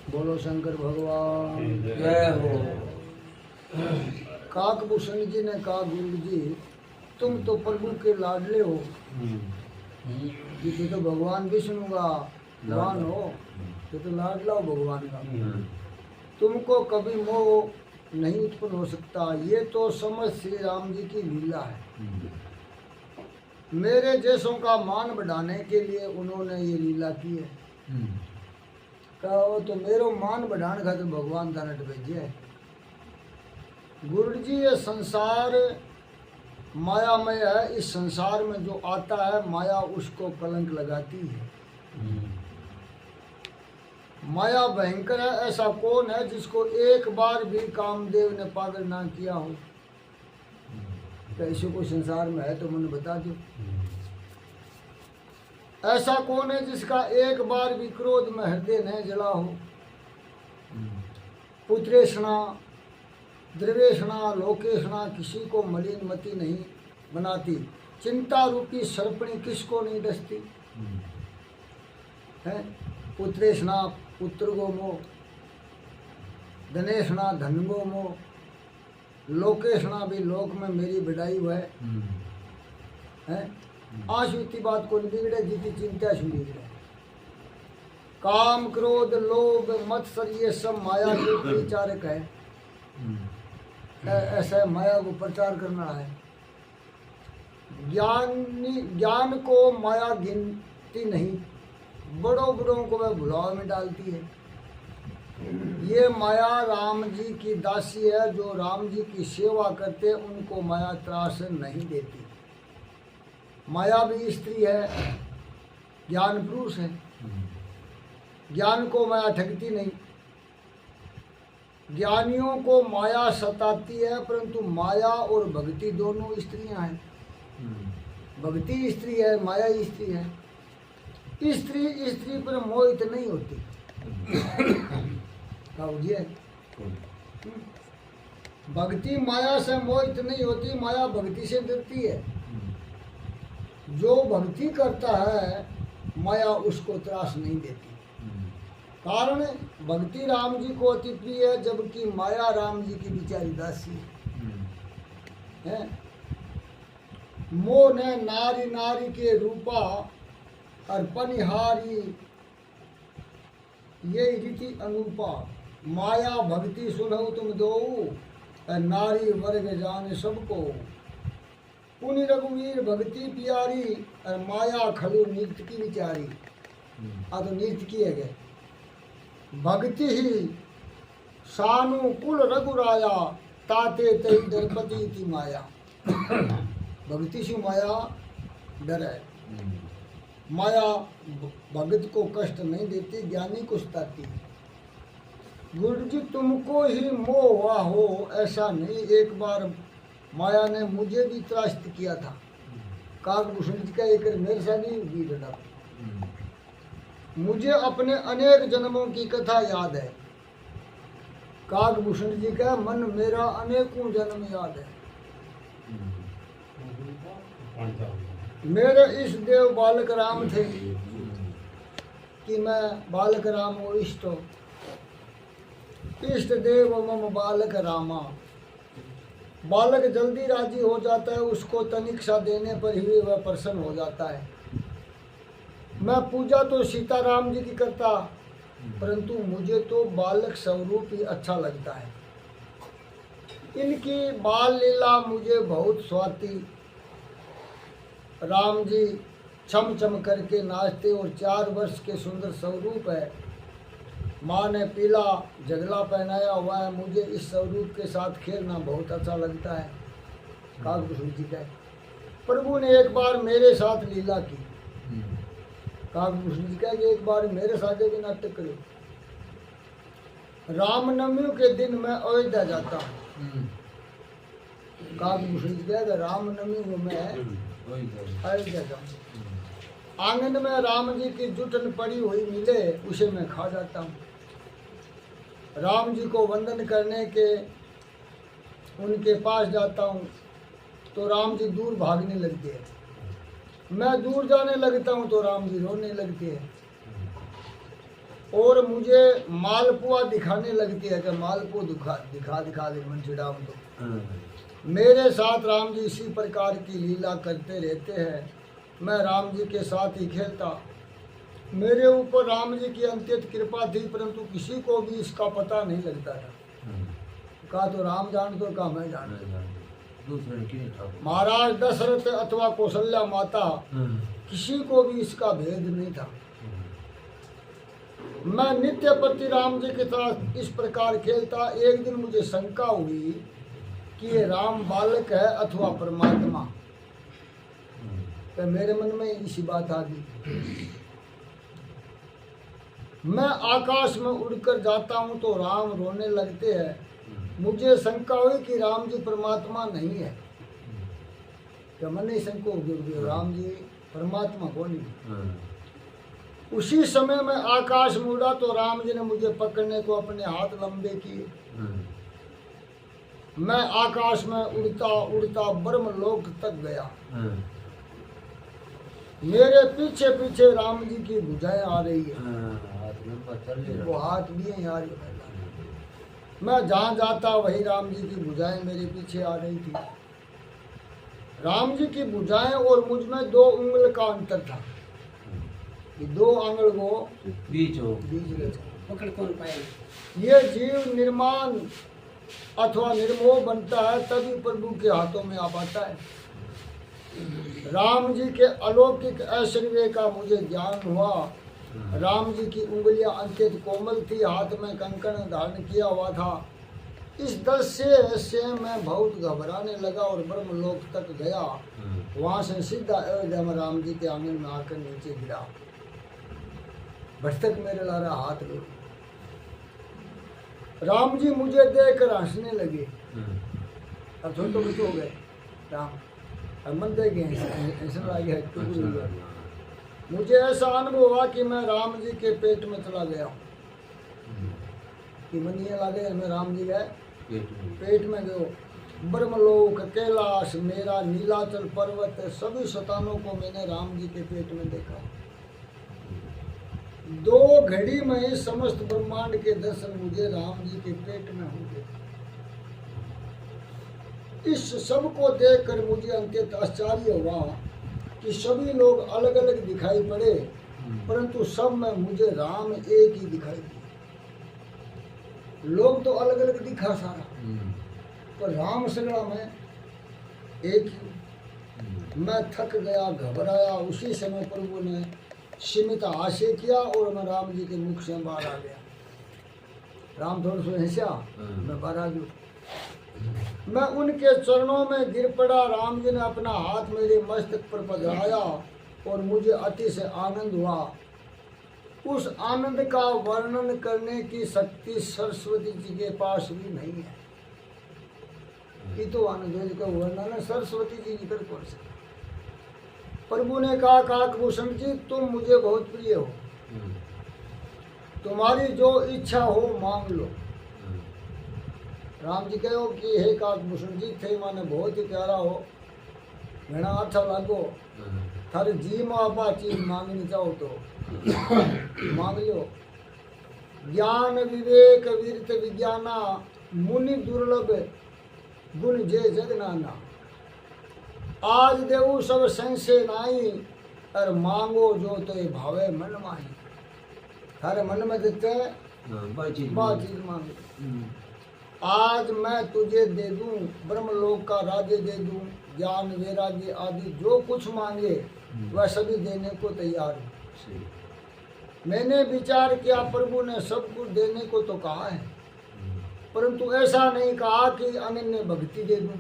बोलो शंकर भगवान जय हो। काकभूषण जी ने कहा, गुरु जी तुम तो प्रभु के लाडले हो, ये तो भगवान विष्णु का भगवान हो, ये तो लाडला हो भगवान का, तुमको कभी मोह नहीं उत्पन्न हो सकता। ये तो समझ श्री राम जी की लीला है। मेरे जैसों का मान बढ़ाने के लिए उन्होंने ये लीला की है। कहो तो मेरो मान बढ़ाने खातिर भगवान का नट भेजे है। गुरु जी ये संसार मायामय है, इस संसार में जो आता है माया उसको कलंक लगाती है। माया भयंकर है, ऐसा कौन है जिसको एक बार भी कामदेव ने पागल ना किया हो। कैसे कोई संसार में है तो मुझे बता दो। ऐसा कौन है जिसका एक बार भी क्रोध में हृदय न जला हो। पुत्रेषणा द्रवेषणा लोकेषणा किसी को मलिन मति नहीं बनाती। चिंता रूपी सर्पणी किसको नहीं डसती है। पुत्रेषणा पुत्र को मोह, धनेषणा धन को मोह, लोकेषणा भी लोक में मेरी बढ़ाई हुआ है। आशु इतनी बात को नहीं बिगड़े जितनी चिंता से बिगड़े। काम क्रोध लोभ मत्सर ये सब माया के परिचारक है। ऐसा माया को प्रचार करना है। ज्ञान को माया गिनती नहीं, बड़ों बड़ों को वह भुलाव में डालती है। ये माया राम जी की दासी है, जो राम जी की सेवा करते उनको माया त्रास नहीं देती। माया भी स्त्री है, ज्ञान पुरुष है। ज्ञान को माया ठगती नहीं। ज्ञानियों को माया सताती है, परंतु माया और भक्ति दोनों स्त्रियां हैं। भक्ति स्त्री है, माया स्त्री है। स्त्री स्त्री पर मोहित नहीं होती। भक्ति माया से मोहित नहीं होती, माया भक्ति से डरती है। जो भक्ति करता है माया उसको त्रास नहीं देती। कारण भक्ति राम जी को अति प्रिय है, जबकि माया राम जी की बिचारी दासी है। मोह ने नारी नारी के रूपा अर्पणिहारी ये रीति अनुपा। माया भक्ति सुनो तुम दो, नारी वर्ग जाने सबको। पुनि रघुवीर भक्ति प्यारी, और माया खलु नृत्य की विचारी। तो नृत्य किए गए। भक्ति ही सानुकूल रघुराया, ताते तई दरपति की माया। भक्ति से माया डर है। माया भगत को कष्ट नहीं देती, ज्ञानी को सताती। गुरु जी तुमको ही मोह हुआ हो ऐसा नहीं। एक बार माया ने मुझे भी त्रास्त किया था। काकभूषण जी का एक मेरे साथ नहीं हुई लड़ा। मुझे अपने अनेक जन्मों की कथा याद है। काकभूषण जी का मन मेरा अनेकों जन्म याद है। मेरे इस देव बालक राम थे कि मैं बालक राम हो इष्ट देव मम बालक रामा। बालक जल्दी राजी हो जाता है, उसको तनिक्षा देने पर ही वह प्रसन्न हो जाता है। मैं पूजा तो सीताराम जी की करता, परंतु मुझे तो बालक स्वरूप ही अच्छा लगता है। इनकी बाल लीला मुझे बहुत स्वाती। राम जी छम छम करके नाचते और 4 वर्ष के सुंदर स्वरूप है। माँ ने पीला जगला पहनाया हुआ है। मुझे इस स्वरूप के साथ खेलना बहुत अच्छा लगता है। काकभूषण जी का प्रभु ने एक बार मेरे साथ लीला की। काकभूषण जी का एक बार मेरे साथ भी नाटक करो। रामनवमी के दिन मैं अयोध्या जाता हूँ। काकभूषण जी का रामनवमी को मैं अयोध्या जाऊँ। आंगन में राम जी की जुटन पड़ी हुई मिले, उसे मैं खा जाता हूँ। राम जी को वंदन करने के उनके पास जाता हूँ तो राम जी दूर भागने लगते हैं। मैं दूर जाने लगता हूँ तो राम जी रोने लगते हैं। और मुझे मालपुआ दिखाने लगती है कि मालपुआ दिखा दिखा दे मन चिड़ाऊं तो। मेरे साथ राम जी इसी प्रकार की लीला करते रहते हैं। मैं राम जी के साथ ही खेलता। मेरे ऊपर राम जी की अत्यंत कृपा थी, परंतु किसी को भी इसका पता नहीं लगता था। कहा तो राम जान तो कहा मैं जान महाराज दशरथ अथवा कौशल्या माता किसी को भी इसका भेद नहीं था। मैं नित्य प्रति राम जी के साथ इस प्रकार खेलता। एक दिन मुझे शंका हुई कि ये राम बालक है अथवा परमात्मा। तो मेरे मन में इसी बात आ गई। मैं आकाश में उड़कर जाता हूँ तो राम रोने लगते हैं। मुझे शंका हुई कि राम जी परमात्मा नहीं है। क्या मन ही शंका होगी राम जी परमात्मा कौन है। उसी समय मैं आकाश में उड़ा तो राम जी ने मुझे पकड़ने को अपने हाथ लंबे किए। मैं आकाश में उड़ता उड़ता ब्रह्मलोक तक गया। मेरे पीछे पीछे राम जी की भुजाएं आ रही है। वो हाथ भी है यार। मैं जहाँ जाता वही राम जी की भुजाएं मेरे पीछे आ रही थी। राम जी की भुजाएं और मुझ में 2 उंगल का अंतर था। 2 आंगल को बीच पकड़ कौन पाए। ये जीव निर्माण अथवा निर्मोह बनता है तभी प्रभु के हाथों में आ पाता है। राम जी के अलौकिक ऐश्वर्य का मुझे ज्ञान हुआ। राम जी की उंगलियां अत्यंत कोमल थी, हाथ में कंकण धारण किया हुआ था। इस दृश्य से मैं बहुत घबराने लगा और ब्रह्मलोक तक गया। वहां से सीधा अयोध्या में राम जी के आंगन में आकर नीचे गिरा। भटक मेरे लारा हाथ लो। राम जी मुझे देखकर हंसने लगे। अब तो कुछ हो गए राम मन देखे ऐसा लगे। मुझे ऐसा अनुभव हुआ कि मैं राम जी के पेट में चला गया कि मन ये लगे मैं राम जी गए पेट में गयो। ब्रह्मलोक कैलाश मेरा नीलाचल पर्वत सभी शतानों को मैंने राम जी के पेट में देखा। 2 घड़ी में ही समस्त ब्रह्मांड के दर्शन मुझे राम जी के पेट में होंगे। इस सब को देखकर मुझे अत्यंत आश्चर्य हुआ कि सभी लोग अलग अलग दिखाई पड़े, परंतु सब में मुझे राम एक ही दिखाई दिए। लोग तो अलग अलग दिखा सारा, पर राम सगड़ा में एक ही। मैं थक गया, घबराया। उसी समय प्रभु ने सीमित आशय किया और मैं राम जी के मुख से बाहर आ गया। राम थोड़ा सा हंसा, मैं बाहर आ गया। मैं उनके चरणों में गिर पड़ा। राम जी ने अपना हाथ मेरे मस्तक पर पधराया और मुझे अति से आनंद हुआ। उस आनंद का वर्णन करने की शक्ति सरस्वती जी के पास भी नहीं है। ये तो आनंद का वर्णन सरस्वती जी कर कौन से। प्रभु ने कहा काकभूषण जी तुम मुझे बहुत प्रिय हो, तुम्हारी जो इच्छा हो मांग लो। राम जी कहो कि हे काकभूषण जी थे माने बहुत ही प्यारा हो, घना अच्छा लागो। थारे जी में आपा चीज मांगनी चाहो तो मांग लो। ज्ञान विवेक वीरत विज्ञाना मुनि दुर्लभ गुण जे जगनाना। आज देऊ सब संशय नाई और मांगो जो तो भावे मन माही। थारे मन में देते बात चीज मांगे। आज मैं तुझे दे दूं, ब्रह्मलोक का राज्य दे दूं, ज्ञान वैराग्य आदि जो कुछ मांगे वह सभी देने को तैयार हूँ। मैंने विचार किया प्रभु ने सब कुछ देने को तो कहा है, परंतु ऐसा नहीं कहा कि अनन्य भक्ति दे दूं।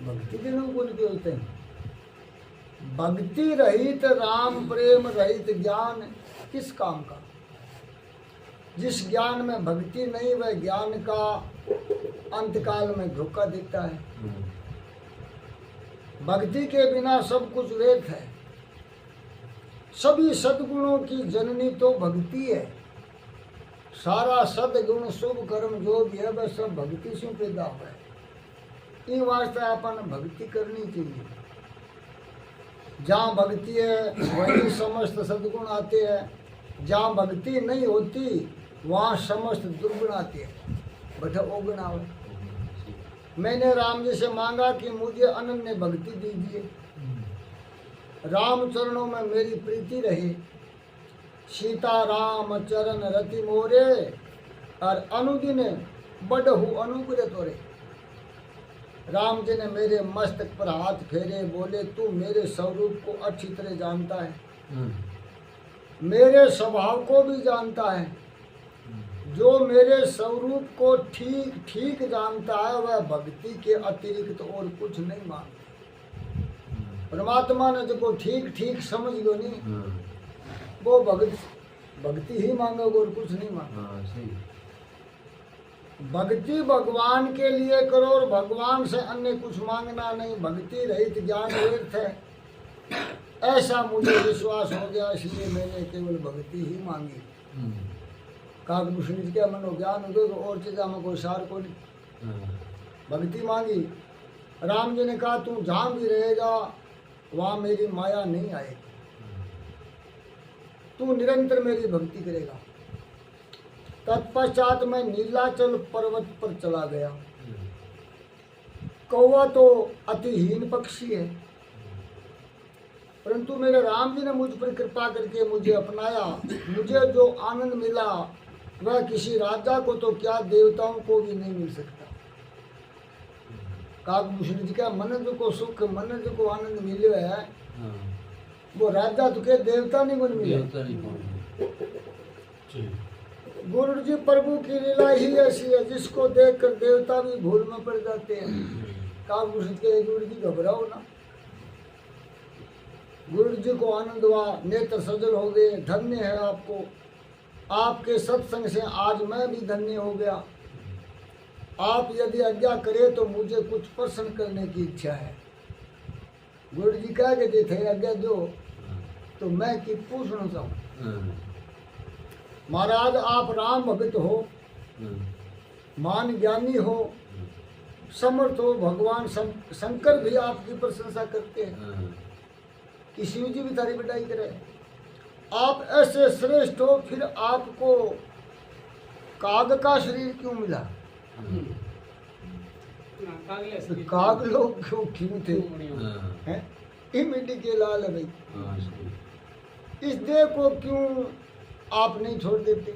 भक्ति देने को नहीं होते हैं। भक्ति रहित राम प्रेम रहित ज्ञान किस काम का। जिस ज्ञान में भक्ति नहीं वह ज्ञान का अंतकाल में धोखा देता है। भक्ति के बिना सब कुछ व्यर्थ है। सभी सद्गुणों की जननी तो भक्ति है। सारा सद्गुण शुभ कर्म जो भी है वह सब भक्ति से पैदा हुआ है। इन वास्ते अपन भक्ति करनी चाहिए। जहाँ भक्ति है वहीं समस्त सद्गुण आते हैं, जहाँ भक्ति नहीं होती वहाँ समस्त दुर्गुण आते हैं। बट अवगुण आवे। मैंने राम जी से मांगा कि मुझे अनन्य भक्ति दीजिए, राम चरणों में मेरी प्रीति रहे, सीता राम चरण रति मोरे, और अनुदिन बढ़हु अनुग्रह तोरे। राम जी ने मेरे मस्तक पर हाथ फेरे, बोले तू मेरे स्वरूप को अच्छी तरह जानता है, मेरे स्वभाव को भी जानता है। जो मेरे स्वरूप को ठीक ठीक जानता है वह भक्ति के अतिरिक्त तो और कुछ नहीं मांगता। परमात्मा ने जो ठीक ठीक समझ लो नहीं, वो भक्ति ही मांगोगे और कुछ नहीं मांगोगे। भक्ति भगवान के लिए करो और भगवान से अन्य कुछ मांगना नहीं। भक्ति रहित ज्ञान व्यर्थ है, ऐसा मुझे विश्वास हो गया, इसलिए मैंने केवल भक्ति ही मांगी। काकभूषण जी क्या मनो ज्ञान हो तो और चीज़ा में कोई सार को नहीं, भक्ति मांगी। राम जी ने कहा तू जहाँ भी रहेगा वहाँ मेरी माया नहीं आएगी, तू निरंतर मेरी भक्ति करेगा। तत्पश्चात मैं नीलाचल पर्वत पर चला गया। कौवा तो अतिहीन पक्षी है, परंतु मेरे राम जी ने मुझ पर कृपा करके मुझे अपनाया। मुझे जो आनंद मिला वह किसी राजा को तो क्या देवताओं को भी नहीं मिल सकता। काकभूषण जी का मनज को सुख मनज को आनंद मिले है, वो राजा तो के देवता नहीं बन मिले। गुरु जी प्रभु की लीला ही ऐसी है जिसको देखकर देवता भी भूल में पड़ जाते हैं। काकभूषण के गुरु जी घबराओ ना। गुरु जी को आनंद हुआ, नेत्र सजल हो गए। धन्य है आपको, आपके सत्संग से आज मैं भी धन्य हो गया। आप यदि आज्ञा करें तो मुझे कुछ प्रश्न करने की इच्छा है। गुरु जी कह के थे आज्ञा दो, तो मैं कि पूछना चाहूँ। महाराज आप राम भक्त हो, मान ज्ञानी हो, समर्थ हो, भगवान शंकर भी आपकी प्रशंसा करते हैं कि शिव जी भी तारी बड़ाई करे। आप ऐसे श्रेष्ठ हो, फिर आपको काग का शरीर क्यों मिला? तो काग लोग क्यों थे? हैं? ये मिट्टी के लाल है भाई। इस देह को क्यों आप नहीं छोड़ देते?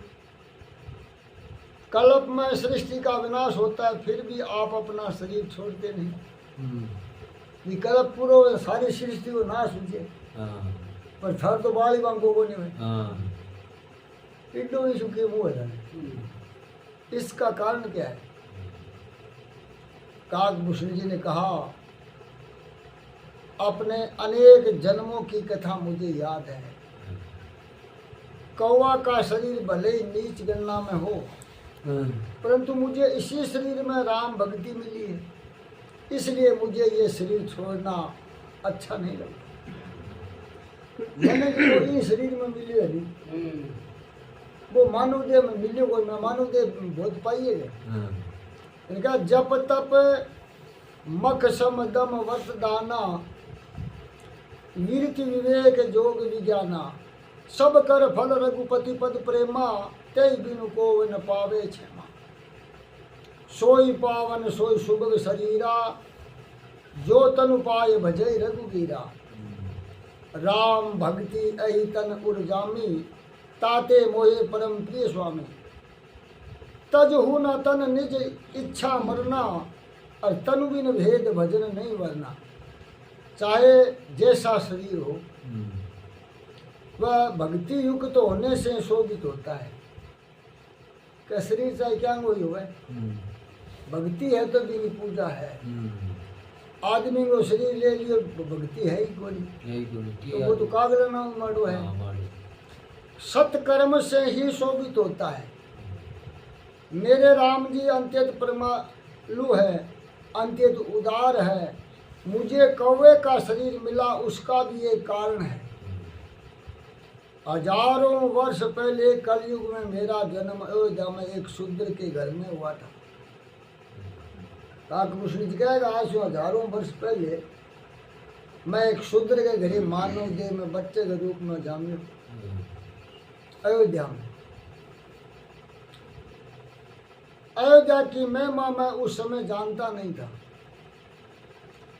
कल्प में सृष्टि का विनाश होता है, फिर भी आप अपना शरीर छोड़ते नहीं। कल्प पूरा सारी सृष्टि को नाश हुए, पर थर तो बाली बांगो को नहीं है। पिंडो ही सुखे मुँह है। इसका कारण क्या है? काकभूषण जी ने कहा अपने अनेक जन्मों की कथा मुझे याद है। कौवा का शरीर भले ही नीच गणना में हो, परंतु मुझे इसी शरीर में राम भक्ति मिली है, इसलिए मुझे ये शरीर छोड़ना अच्छा नहीं लगता। मैंने कोई शरीर में मिली है नहीं, वो मानव देह में मिली, कोई मैं मानव देह बहुत पाइएगा। इनका जप तप मख सम दम वर्त दाना, वीरति विवेक जोग विज्ञाना, सब कर फल रघुपति पद प्रेमा, तेई बिनु को न पावे क्षमा। सोई पावन सोई सुभग शरीरा, जो तनु पाए भजय रघुवीरा। राम भक्ति अहि तन उर्जामी, ताते मोहे परम प्रिय स्वामी। तजहु न तन निज इच्छा मरना, और तनु बिन भेद भजन नहीं वरना। चाहे जैसा शरीर हो वह भक्ति युक्त तो होने से शोभित होता है। क्या शरीर चाहे क्या कोई हो, भक्ति है तो भी पूजा है। आदमी को शरीर ले लियो भक्ति है ही कोई, तो वो तो कागल ना मारो है। सत्कर्म से ही शोभित होता है। मेरे राम जी अंत्यत परमालु है, अंत्यत उदार है। मुझे कौवे का शरीर मिला, उसका भी एक कारण है। हजारों वर्ष पहले कलयुग में मेरा जन्म अयोध्या में एक शूद्र के घर में हुआ था। काकभूषण जी कहेगा आज से हजारों वर्ष पहले मैं एक शूद्र के घरे मानव देह में बच्चे के रूप में जामियो अयोध्या में। अयोध्या की महिमा मैं उस समय जानता नहीं था।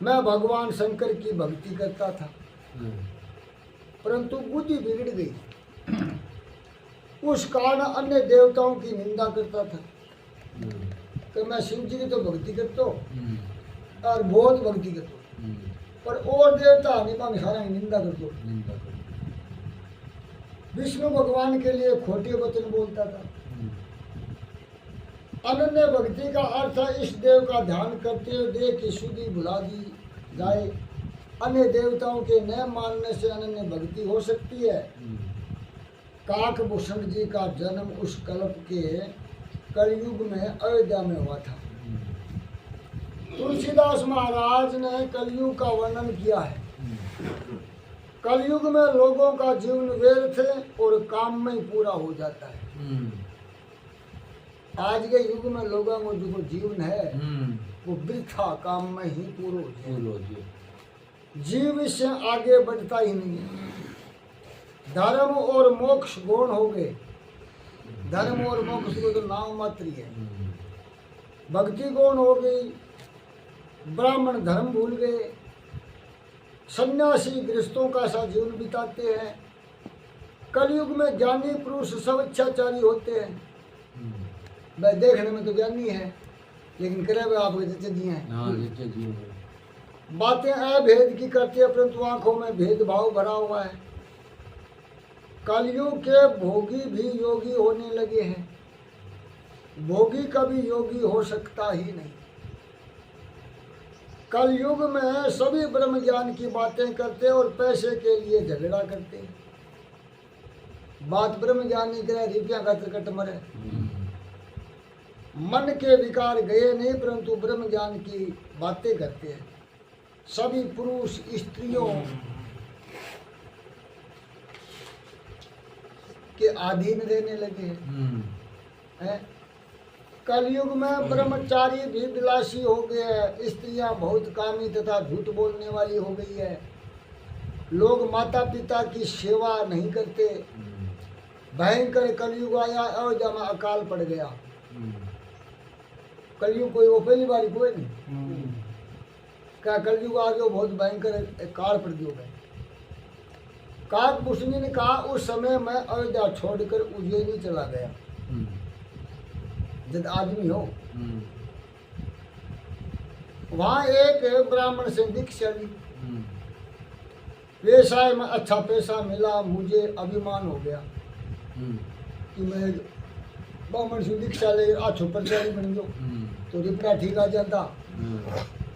मैं भगवान शंकर की भक्ति करता था, परंतु बुद्धि बिगड़ गई। उस कारण अन्य देवताओं की निंदा करता था कि मैं शिव जी की तो भक्ति करता हूँ और बहुत भक्ति करता हूँ, पर और देवता हनुमान सारा निंदा करता हूँ। विष्णु भगवान के लिए खोटे वचन बोलता था। अनन्य भक्ति का अर्थ है इस देव का ध्यान करते हुए देह की शुद्धि भुला दी जाए। अन्य देवताओं के न मानने से अनन्य भक्ति हो सकती है। काकभूषण जी का जन्म उस कल्प के कलयुग में अयोध्या में हुआ था। तुलसीदास महाराज ने कलयुग का वर्णन किया है। कलयुग में लोगों का जीवन व्यर्थ और काम में ही पूरा हो जाता है। आज के युग में लोगों को जो जीवन है वो वृथा काम में ही पूरा हो जाए। जीव इससे आगे बढ़ता ही नहीं है। धर्म और मोक्ष गौण हो गए। धर्म और मोक्ष को तो नाम मात्र ही है। भक्ति गौण हो गई। ब्राह्मण धर्म भूल गए। सन्यासी गृहस्थों का सा जीवन बिताते हैं। कलयुग में ज्ञानी पुरुष सब अच्छाचारी होते हैं। वह देखने में तो ज्ञानी है, लेकिन करे वे आपके जच्चे जी हैं। बातें अभेद की करती है, परंतु आंखों में भेदभाव भरा हुआ है। कलयुग के भोगी भी योगी होने लगे हैं। भोगी कभी योगी हो सकता ही नहीं। कलयुग में सभी ब्रह्म ज्ञान की बातें करते और पैसे के लिए झगड़ा करते हैं। बात ब्रह्म ज्ञान नहीं करे, रुपया का कट मरे। मन के विकार गए नहीं, परंतु ब्रह्म ज्ञान की बातें करते हैं। सभी पुरुष स्त्रियों के अधीन रहने लगे हैं। कलयुग में ब्रह्मचारी भी विलासी हो गए हैं। स्त्रियां बहुत कामी तथा झूठ बोलने वाली हो गई है। लोग माता पिता की सेवा नहीं करते। भयंकर कलयुग आया, अयोध्या में अकाल पड़ गया। कलयुग कोई वो पहली बार कोई नहीं। क्या कलयुग आ गया, बहुत भयंकर काल पड़ गया। काकभूषण ने कहा उस समय मैं अयोध्या छोड़कर उज्जैनी चला गया। जब आदमी हो वहां एक ब्राह्मण से दीक्षा ली। व्यवसाय में अच्छा पैसा मिला। मुझे अभिमान हो गया कि मैं ब्राह्मण से दीक्षा ले अच्छो प्रचारी बन गयो, तो रिपड़ा ठीक आ जाता।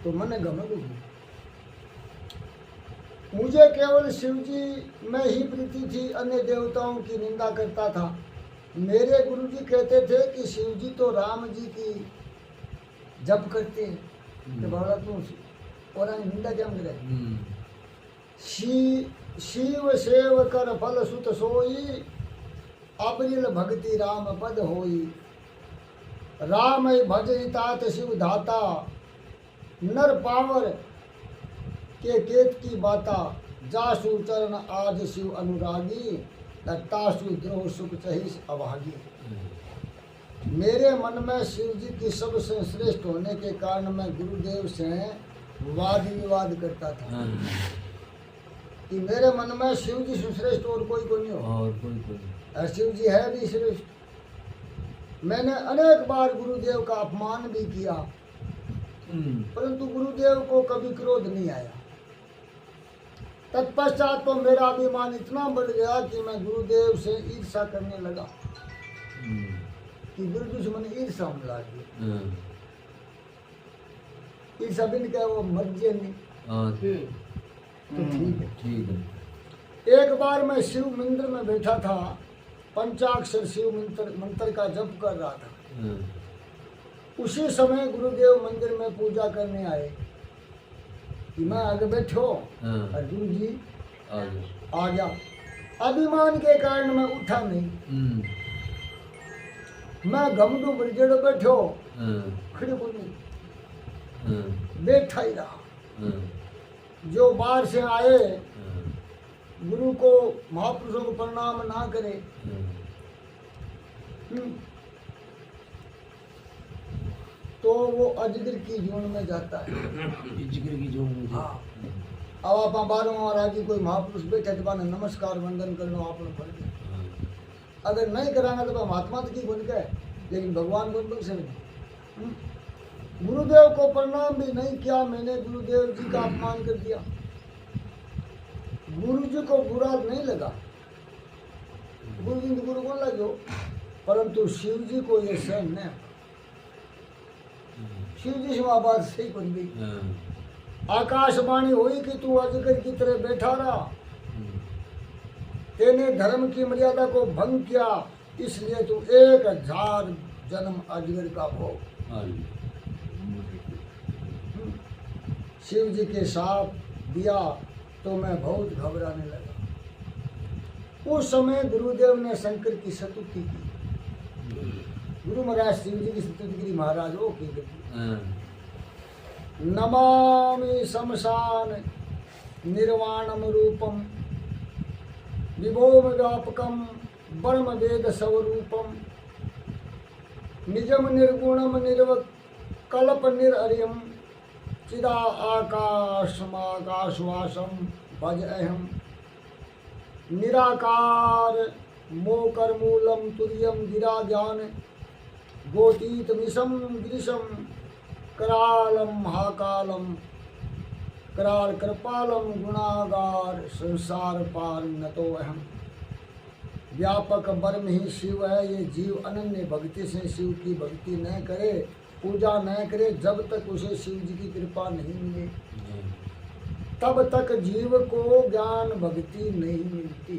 तो मैंने घमंड हुई। मुझे केवल शिव जी में ही प्रीति थी, अन्य देवताओं की निंदा करता था। मेरे गुरु जी कहते थे कि शिव जी तो राम जी की जप करते हैं, तो बाबा तू और निंदा क्या करे। शिव सेव कर फल सुत सोई, अबरिल भक्ति राम पद होई। राम भज तात शिव धाता, नर पावर के केत की बाता। जासु चरण आज शिव अनुरागी, तासु द्रोह सुख चहिस अभागी। मेरे मन में शिव जी की सबसे श्रेष्ठ होने के कारण मैं गुरुदेव से वाद विवाद करता था कि मेरे मन में शिव जी से श्रेष्ठ और कोई नहीं हो। और शिव जी है भी श्रेष्ठ। मैंने अनेक बार गुरुदेव का अपमान भी किया, परंतु गुरुदेव को कभी क्रोध नहीं आया। तत्पश्चात तो मेरा अभिमान इतना बढ़ गया कि मैं गुरुदेव से ईर्षा करने लगा कि गुरु जी से मैंने ईर्षा मिला दी। ईर्षा बिन क्या वो मर्जी नहीं। तो ठीक है। एक बार मैं शिव मंदिर में बैठा था, पंचाक्षर शिव मंत्र का जप कर रहा था। उसी समय गुरुदेव मंदिर में पूजा करने आए कि मैं आगे बैठो और गुरु जी आ गया। अभिमान के कारण मैं उठा नहीं। मैं घमंडू बड़जेड़ बैठो, खड़े को नहीं, बैठा ही रहा। जो बाहर से आए गुरु को महापुरुषों को प्रणाम ना करे, तो वो अजगर की जोन में जाता है। जिक्र की जो मुझे हाँ, अब आप बारों महाराज जी कोई महापुरुष बैठे तो बाने नमस्कार वंदन करना आपने फल के, अगर नहीं करांगा तो महात्मा तो की बन गए, लेकिन भगवान बन बन से गुरुदेव को प्रणाम भी नहीं किया मैंने, गुरुदेव जी का अपमान कर दिया। गुरु जी को बुरा नहीं लगा, गुरु जी गुरु को लगो, परंतु शिव जी को ये सहन नहीं। शिव जी से बात सही बन गई। आकाशवाणी हुई कि तू अजगर की तरह बैठा रहा, तेने धर्म की मर्यादा को भंग किया, इसलिए तू 1000 जन्म अजगर का भोग। शिव जी के साथ दिया तो मैं बहुत घबराने लगा। उस समय गुरुदेव ने शंकर की स्तुति की। गुरु महाराज शिव जी की स्तुति की महाराज वो की नमामि शमशान निर्वाणम रूपम विभोम व्यापकम ब्रह्म वेद स्वरूपम निजम निर्गुणम निर्वकल्प निरर्यम चिदा आकाशमाकाशवासम भज अहम निराकार मोकर मूलम तुर्यम गिरा ज्ञान गोतीत मिशम गिरिशम करालम महाकालम कराल कृपालम गुणागार संसार पार नतो अहम। व्यापक ब्रह्म ही शिव है, ये जीव अनन्य भक्ति से शिव की भक्ति न करे, पूजा न करे, जब तक उसे शिव जी की कृपा नहीं मिले तब तक जीव को ज्ञान भक्ति नहीं मिलती,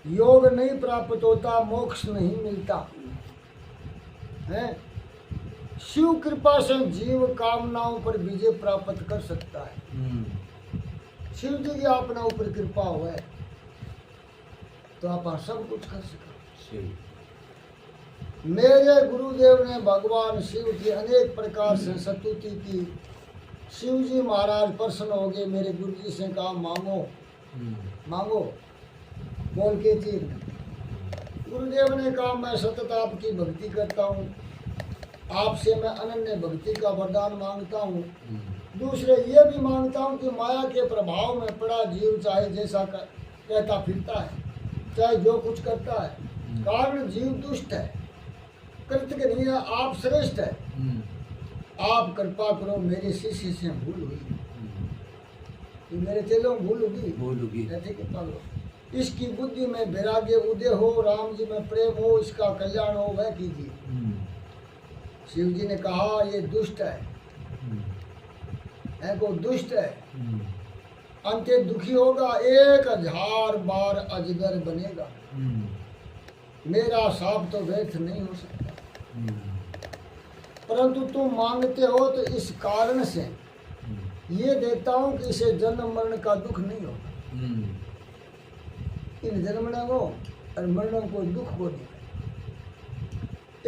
योग नहीं प्राप्त होता, मोक्ष नहीं मिलता है। शिव कृपा से जीव कामनाओं पर विजय प्राप्त कर सकता है। शिव जी की अपना ऊपर कृपा हुआ है तो आप सब कुछ कर सके। मेरे गुरुदेव ने भगवान शिव की अनेक प्रकार से स्तुति की। शिव जी महाराज प्रसन्न हो गए, मेरे गुरु जी से कहा मांगो मांगो, बोल के चीज। गुरुदेव ने कहा मैं सतत आपकी भक्ति करता हूँ, आपसे मैं अनन्य भक्ति का वरदान मांगता हूँ। दूसरे ये भी मांगता हूँ कि माया के प्रभाव में पड़ा जीव चाहे जैसा कहता फिरता है, चाहे जो कुछ करता है, कारण जीव दुष्ट है, कृतज्ञ नहीं है, आप श्रेष्ठ है। आप कृपा करो, मेरे शिष्य से भूल हुई, मेरे चेलों भूल होगी, कृपा करो। इसकी बुद्धि में वैराग्य उदय हो, राम जी में प्रेम हो, इसका कल्याण हो, वह कीजिए। शिव जी ने कहा ये दुष्ट है को दुष्ट है, अंत्य दुखी होगा, 1000 बार अजगर बनेगा, मेरा साप तो व्यर्थ नहीं हो सकता। परंतु तुम मांगते हो तो इस कारण से ये देता हूं कि इसे जन्म मरण का दुख नहीं होगा। इन जन्मों को और मरणों को दुख को नहीं।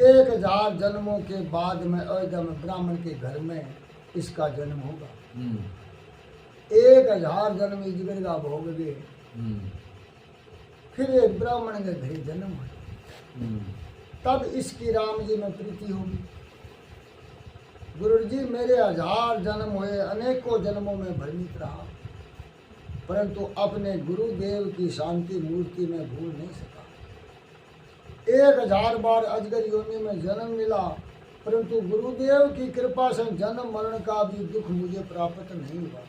1000 जन्मों के बाद में अयोध्या में ब्राह्मण के घर में इसका जन्म होगा। 1000 जन्म इजगर का भोगोगे, फिर ये ब्राह्मण के घर जन्म हो, तब इसकी राम जी में प्रीति होगी। गुरु जी मेरे 1000 जन्म हुए, अनेकों जन्मों में भ्रमित रहा, परंतु अपने गुरुदेव की शांति मूर्ति में भूल नहीं सका। 1000 बार अजगर योनि में जन्म मिला, परंतु गुरुदेव की कृपा से जन्म मरण का भी दुख मुझे प्राप्त नहीं हुआ।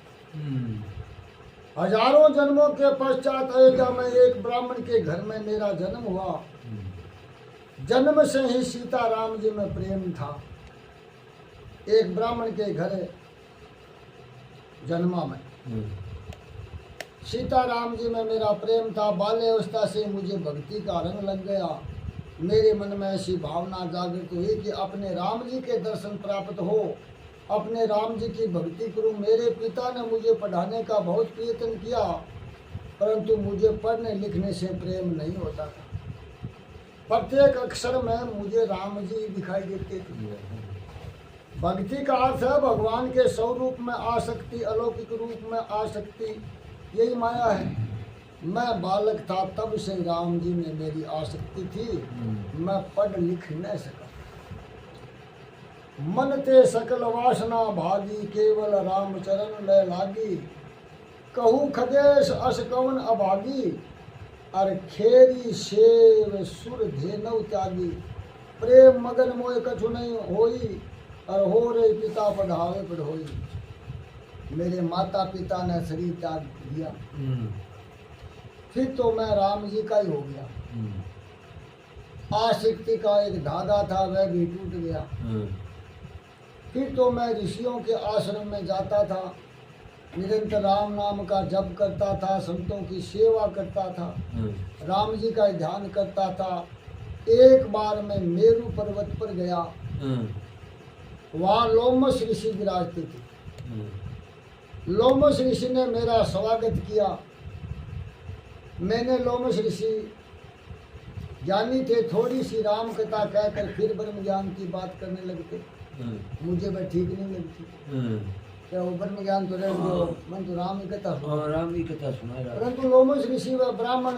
हजारों जन्मों के पश्चात अयोध्या में एक ब्राह्मण के घर में मेरा जन्म हुआ। जन्म से ही सीता राम जी में प्रेम था। एक ब्राह्मण के घर जन्मा में सीता राम जी में मेरा प्रेम था। बाल्यावस्था से मुझे भक्ति का रंग लग गया। मेरे मन में ऐसी भावना जागृत हुई कि अपने राम जी के दर्शन प्राप्त हो, अपने राम जी की भक्ति करूं। मेरे पिता ने मुझे पढ़ाने का बहुत प्रयत्न किया, परंतु मुझे पढ़ने लिखने से प्रेम नहीं होता था। प्रत्येक अक्षर में मुझे राम जी दिखाई देते थे। भक्ति का अर्थ है भगवान के स्वरूप में आसक्ति, अलौकिक रूप में आसक्ति, यही माया है। मैं बालक था तब से राम जी में मेरी आसक्ति थी, मैं पढ़ लिख न सका। मन ते सकल वासना भागी, केवल राम चरण लय लागी। कहू खदेश अस कवन अभागी, अर खेरी सेव सुर धेनव त्यागी। प्रेम मगन मोय कछु नहीं होई, और हो रे पिता पढ़ावे पढ़ोई। मेरे माता पिता ने शरीर त्याग दिया, फिर तो मैं राम जी का ही हो गया। आसक्ति का एक धागा था वह भी टूट गया। फिर तो मैं ऋषियों के आश्रम में जाता था, निरंतर राम नाम का जप करता था, संतों की सेवा करता था, राम जी का ध्यान करता था। एक बार मैं मेरू पर्वत पर गया, वहाँ लोमस ऋषि विराजते थे। लोमस ऋषि ने मेरा स्वागत किया। मैंने लोमस ऋषि ज्ञानी थे, थोड़ी सी राम कथा कहकर फिर ब्रह्म ज्ञान की बात करने लगते। मुझे वह ठीक नहीं लगती। क्या वो ब्रह्म ज्ञान तो रह गया, मन तो राम की कथा सुना, राम की कथा सुना। परंतु लोमस ऋषि व ब्राह्मण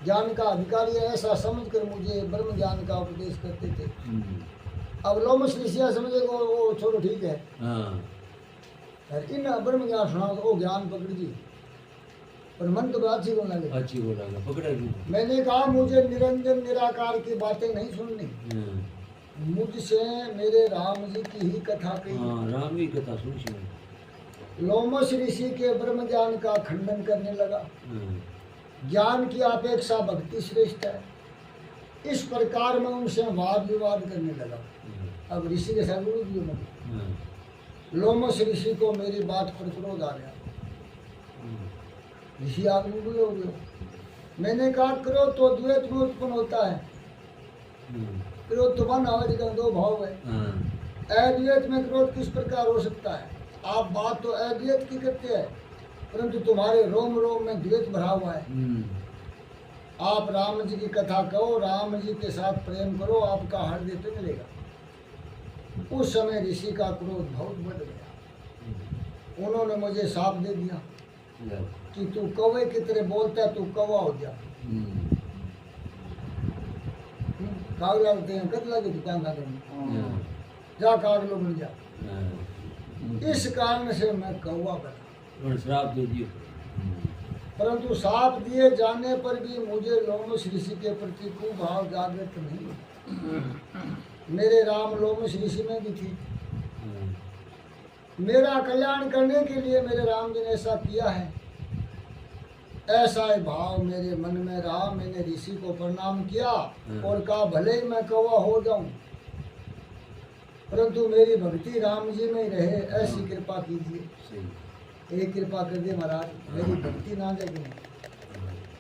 ज्ञान का अधिकारी है ऐसा समझकर मुझे ब्रह्म ज्ञान का उपदेश करते थे। अब लोमस ऋषि समझे वो छोड़ो ठीक है, इन ब्रह्म ज्ञान सुना तो वो ज्ञान पकड़ जी, पर मन तो अच्छी बोलना लगे, अच्छी बोला पकड़ा। मैंने कहा मुझे निरंजन निराकार की बातें नहीं सुननी, मुझसे मेरे राम जी की ही कथा कही। राम की कथा सुनी। लोमस ऋषि के ब्रह्म ज्ञान का खंडन करने लगा। ज्ञान की अपेक्षा भक्ति श्रेष्ठ है, इस प्रकार मैं उनसे वाद विवाद करने लगा। अब ऋषि के साथ लोमस ऋषि को मेरी बात पर क्रोध आ गया। ऋषि आप मुगल हो गए। मैंने कहा क्रोध तो द्वैत में उत्पन्न होता है, क्रोध तो मन आवाज का दो भाव है। अद्वैत में क्रोध किस प्रकार हो सकता है? आप बात तो अद्वैत की करते हैं, परंतु तुम्हारे रोम रोम में द्वैत भरा हुआ है। आप राम जी की कथा कहो, राम जी के साथ प्रेम करो, आपका हृदय पे मिलेगा। उस समय ऋषि का क्रोध बहुत बढ़ गया। उन्होंने मुझे साफ दे दिया कि तू कौवे की तरह बोलता है, तू कौवा हो जा। काग लगते हैं, कद लगे दुकान जा, काग लो बन जा। इस कारण से मैं कौवा बना, श्राप दे दिए। परंतु साप दिए जाने पर भी मुझे लोमस ऋषि के प्रति कुभाव जागृत नहीं। मेरे राम लोमस ऋषि में भी थी। मेरा कल्याण करने के लिए मेरे राम जी ने ऐसा किया है, ऐसा ही भाव मेरे मन में रहा। मैंने ऋषि को प्रणाम किया और कहा भले ही मैं कौवा हो जाऊं, परंतु मेरी भक्ति राम जी में ही रहे, ऐसी कृपा कीजिए। एक कृपा कर दे महाराज, मेरी भक्ति ना जाए नहीं।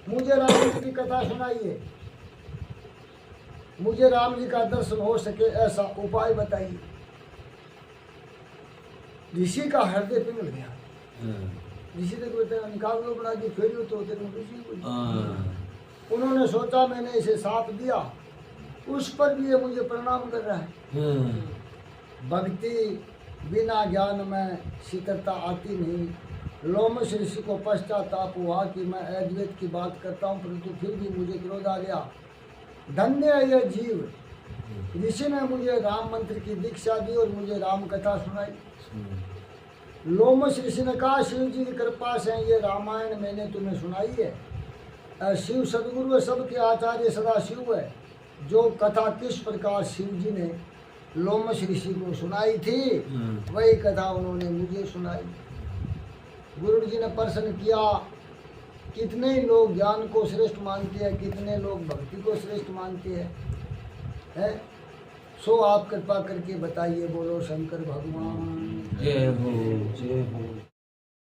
मुझे राम जी की कथा सुनाइए, मुझे राम जी का दर्शन हो सके ऐसा उपाय बताइए। ऋषि का हृदय पिघल गया। ऋषि ने बताया निकाल लो बना के फेरियो तो ऋषि को। उन्होंने सोचा मैंने इसे साथ दिया, उस पर भी ये मुझे प्रणाम कर रहा है। भक्ति बिना ज्ञान में शीतलता आती नहीं। लोमस ऋषि को पश्चाताप हुआ कि मैं अद्वैत की बात करता हूँ, परंतु फिर भी मुझे क्रोध आ गया। धन्य है यह जीव। ऋषि ने मुझे राम मंत्र की दीक्षा दी और मुझे राम कथा सुनाई। लोमस ऋषि ने कहा शिव जी की कृपा से ये रामायण मैंने तुम्हें सुनाई है। शिव सदगुरु है, सबके आचार्य सदा शिव है। जो कथा किस प्रकार शिव जी ने लोमस ऋषि को सुनाई थी, वही कथा उन्होंने मुझे सुनाई। गुरु जी ने प्रश्न किया कितने लोग ज्ञान को श्रेष्ठ मानते हैं, कितने लोग भक्ति को श्रेष्ठ मानते हैं, सो आप कृपा करके बताइए। बोलो शंकर भगवान जय हो, जय हो।